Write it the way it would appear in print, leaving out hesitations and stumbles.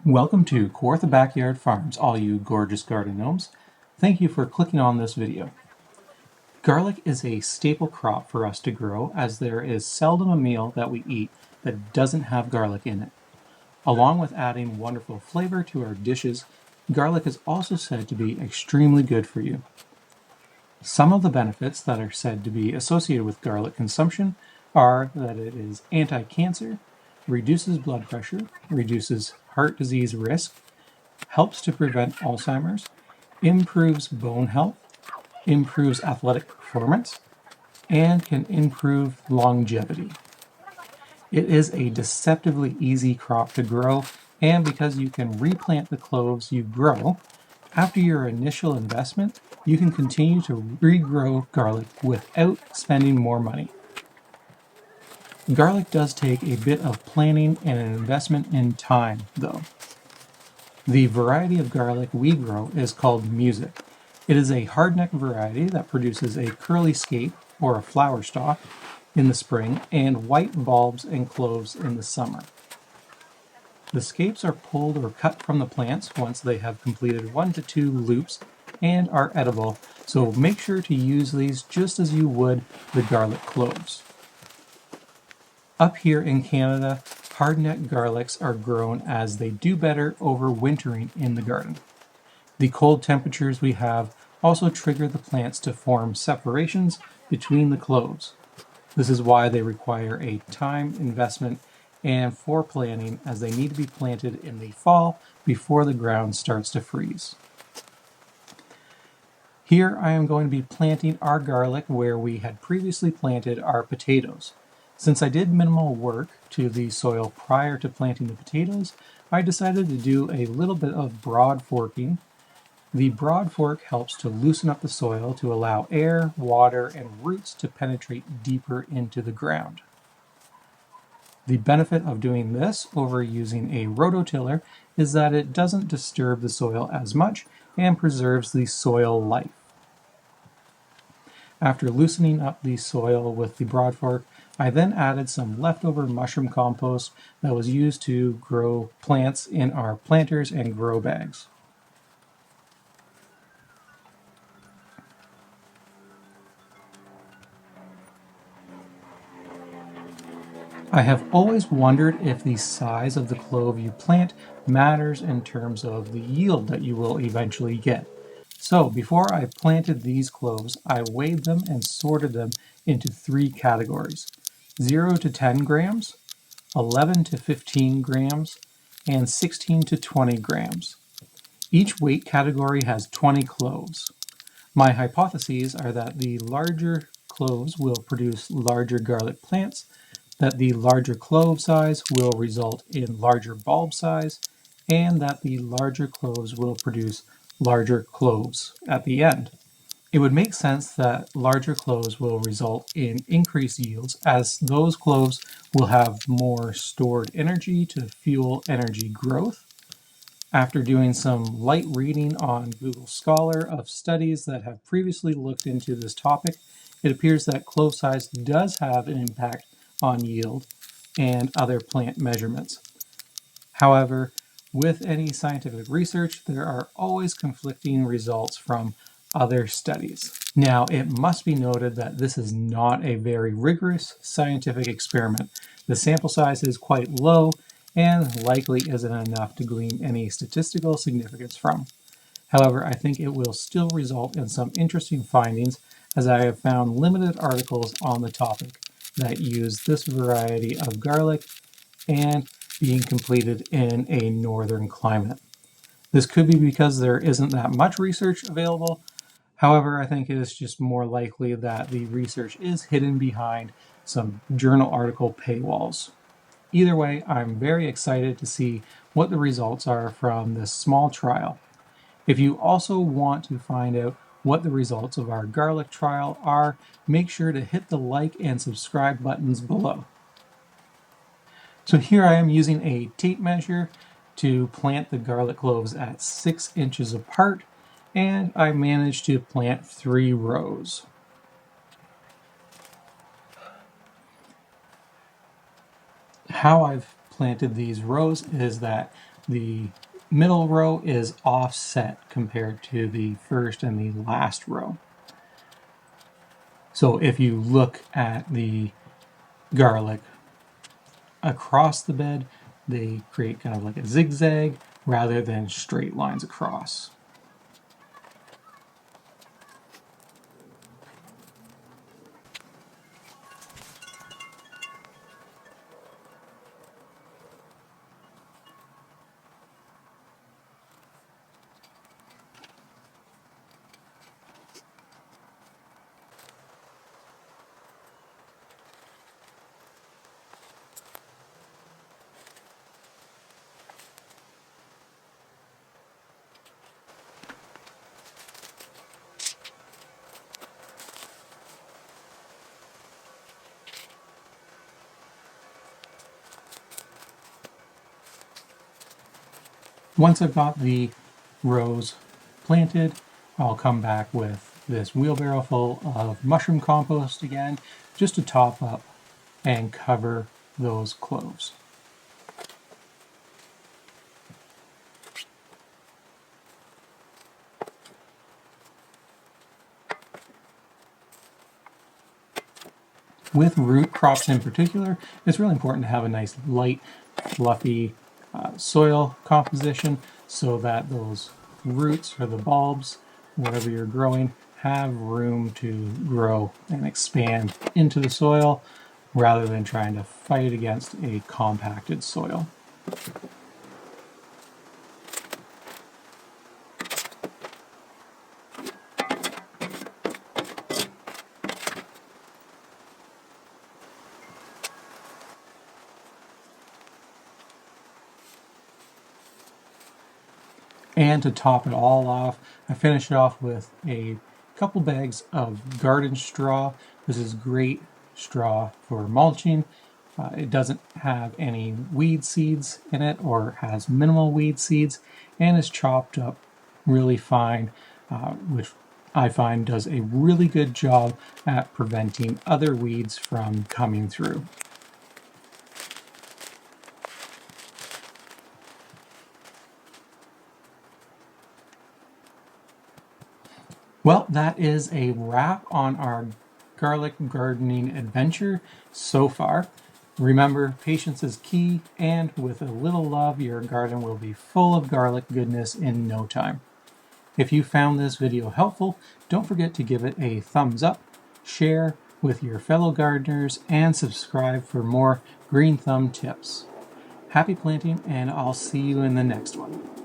Welcome to Kawartha Backyard Farms, all you gorgeous garden gnomes. Thank you for clicking on this video. Garlic is a staple crop for us to grow, as there is seldom a meal that we eat that doesn't have garlic in it. Along with adding wonderful flavor to our dishes, garlic is also said to be extremely good for you. Some of the benefits that are said to be associated with garlic consumption are that it is anti-cancer, reduces blood pressure, reduces heart disease risk, helps to prevent Alzheimer's, improves bone health, improves athletic performance, and can improve longevity. It is a deceptively easy crop to grow, and because you can replant the cloves you grow, after your initial investment, you can continue to regrow garlic without spending more money. Garlic does take a bit of planning and an investment in time, though. The variety of garlic we grow is called Music. It is a hardneck variety that produces a curly scape, or a flower stalk, in the spring and white bulbs and cloves in the summer. The scapes are pulled or cut from the plants once they have completed 1 to 2 loops and are edible, so make sure to use these just as you would the garlic cloves. Up here in Canada, hardneck garlics are grown as they do better overwintering in the garden. The cold temperatures we have also trigger the plants to form separations between the cloves. This is why they require a time investment and foreplanning, as they need to be planted in the fall before the ground starts to freeze. Here I am going to be planting our garlic where we had previously planted our potatoes. Since I did minimal work to the soil prior to planting the potatoes, I decided to do a little bit of broad forking. The broad fork helps to loosen up the soil to allow air, water, and roots to penetrate deeper into the ground. The benefit of doing this over using a rototiller is that it doesn't disturb the soil as much and preserves the soil life. After loosening up the soil with the broad fork, I then added some leftover mushroom compost that was used to grow plants in our planters and grow bags. I have always wondered if the size of the clove you plant matters in terms of the yield that you will eventually get. So before I planted these cloves, I weighed them and sorted them into 3 categories: 0 to 10 grams, 11 to 15 grams, and 16 to 20 grams. Each weight category has 20 cloves. My hypotheses are that the larger cloves will produce larger garlic plants, that the larger clove size will result in larger bulb size, and that the larger cloves will produce larger cloves at the end. It would make sense that larger cloves will result in increased yields, as those cloves will have more stored energy to fuel energy growth. After doing some light reading on Google Scholar of studies that have previously looked into this topic, it appears that clove size does have an impact on yield and other plant measurements. However, with any scientific research, there are always conflicting results from other studies. Now, it must be noted that this is not a very rigorous scientific experiment. The sample size is quite low and likely isn't enough to glean any statistical significance from. However, I think it will still result in some interesting findings, as I have found limited articles on the topic that use this variety of garlic and being completed in a northern climate. This could be because there isn't that much research available. However, I think it is just more likely that the research is hidden behind some journal article paywalls. Either way, I'm very excited to see what the results are from this small trial. If you also want to find out what the results of our garlic trial are, make sure to hit the like and subscribe buttons below. So here I am using a tape measure to plant the garlic cloves at 6 inches apart, and I managed to plant 3 rows. How I've planted these rows is that the middle row is offset compared to the first and the last row. So if you look at the garlic across the bed, they create kind of like a zigzag rather than straight lines across. Once I've got the rows planted, I'll come back with this wheelbarrow full of mushroom compost again, just to top up and cover those cloves. With root crops in particular, it's really important to have a nice light, fluffy soil composition so that those roots or the bulbs, whatever you're growing, have room to grow and expand into the soil rather than trying to fight against a compacted soil. And to top it all off, I finish it off with a couple bags of garden straw. This is great straw for mulching. It doesn't have any weed seeds in it, or has minimal weed seeds, and is chopped up really fine, which I find does a really good job at preventing other weeds from coming through. Well, that is a wrap on our garlic gardening adventure so far. Remember, patience is key, and with a little love, your garden will be full of garlic goodness in no time. If you found this video helpful, don't forget to give it a thumbs up, share with your fellow gardeners, and subscribe for more green thumb tips. Happy planting, and I'll see you in the next one.